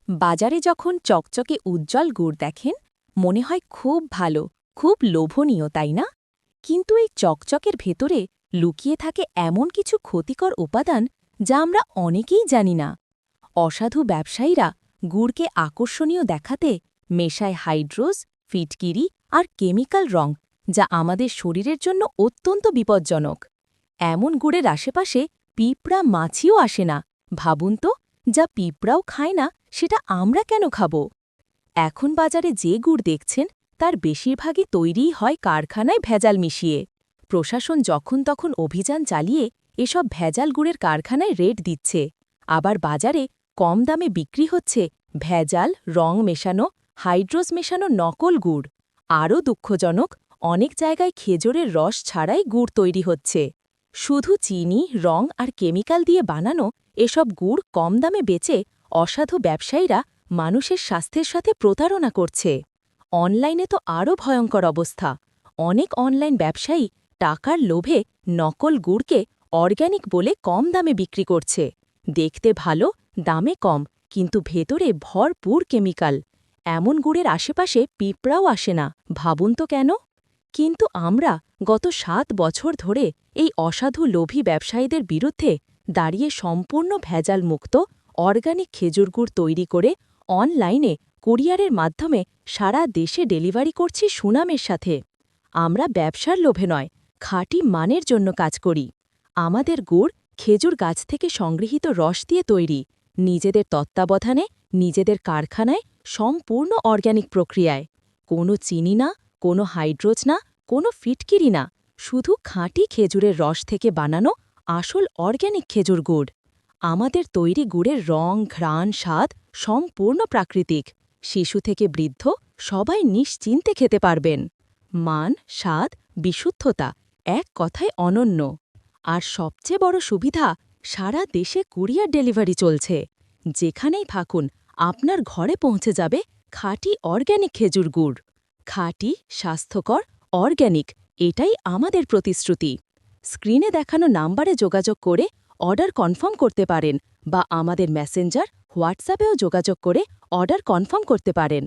বাজারে যখন চকচকে উজ্জ্বল গুড় দেখেন মনে হয় খুব ভালো, খুব লোভনীয়, তাই না? কিন্তু এই চকচকের ভেতরে লুকিয়ে থাকে এমন কিছু ক্ষতিকর উপাদান যা আমরা অনেকেই জানি না। অসাধু ব্যবসায়ীরা গুড়কে আকর্ষণীয় দেখাতে মেশায় হাইড্রোজ, ফিটকিরি আর কেমিক্যাল রং, যা আমাদের শরীরের জন্য অত্যন্ত বিপজ্জনক। এমন গুড়ের আশেপাশে পিঁপড়া, মাছিও আসে না। ভাবুন তো, যা পিঁপড়াও খায় না সেটা আমরা কেন খাব? এখন বাজারে যে গুড় দেখছেন তার বেশিরভাগই তৈরিই হয় কারখানায় ভেজাল মিশিয়ে। প্রশাসন যখন তখন অভিযান চালিয়ে এসব ভেজাল গুড়ের কারখানায় রেট দিচ্ছে। আবার বাজারে কম দামে বিক্রি হচ্ছে ভেজাল, রং মেশানো, হাইড্রোজ মেশানো নকল গুড়। আরও দুঃখজনক, অনেক জায়গায় খেজুরের রস ছাড়াই গুড় তৈরি হচ্ছে। শুধু চিনি, রং আর কেমিক্যাল দিয়ে বানানো এসব গুড় কম দামে বেচে অসাধু ব্যবসায়ীরা মানুষের স্বাস্থ্যের সাথে প্রতারণা করছে। অনলাইনে তো আরও ভয়ঙ্কর অবস্থা। অনেক অনলাইন ব্যবসায়ী টাকার লোভে নকল গুড়কে অর্গ্যানিক বলে কম দামে বিক্রি করছে। দেখতে ভালো, দামে কম, কিন্তু ভেতরে ভরপুর কেমিক্যাল। এমন গুড়ের আশেপাশে পিঁপড়াও আসে না। ভাবুন তো কেন? কিন্তু আমরা গত ৭ বছর ধরে এই অসাধু লোভী ব্যবসায়ীদের বিরুদ্ধে দাঁড়িয়ে সম্পূর্ণ ভেজাল মুক্ত অর্গানিক খেজুর গুড় তৈরি করে অনলাইনে কুরিয়ারের মাধ্যমে সারা দেশে ডেলিভারি করছি সুনামের সাথে। আমরা ব্যবসার লোভে নয়, খাঁটি মানের জন্য কাজ করি। আমাদের গুড় খেজুর গাছ থেকে সংগৃহীত রস দিয়ে তৈরি, নিজেদের তত্ত্বাবধানে, নিজেদের কারখানায়, সম্পূর্ণ অর্গ্যানিক প্রক্রিয়ায়। কোনো চিনি না, কোনো হাইড্রোজ না, কোনো ফিটকিরি না, শুধু খাঁটি খেজুরের রস থেকে বানানো আসল অর্গ্যানিক খেজুর গুড়। আমাদের তৈরি গুড়ের রং, ঘ্রাণ, স্বাদ সম্পূর্ণ প্রাকৃতিক। শিশু থেকে বৃদ্ধ সবাই নিশ্চিন্তে খেতে পারবেন। মান, স্বাদ, বিশুদ্ধতা এক কথায় অনন্য। আর সবচেয়ে বড় সুবিধা, সারা দেশে কুরিয়ার ডেলিভারি চলছে। যেখানেই থাকুন, আপনার ঘরে পৌঁছে যাবে খাঁটি অর্গ্যানিক খেজুর গুড়। খাঁটি, স্বাস্থ্যকর, অর্গ্যানিক, এটাই আমাদের প্রতিশ্রুতি। স্ক্রিনে দেখানো নাম্বারে যোগাযোগ করে অর্ডার কনফার্ম করতে পারেন বা আমাদের মেসেঞ্জার, হোয়াটসঅ্যাপেও যোগাযোগ করে অর্ডার কনফার্ম করতে পারেন।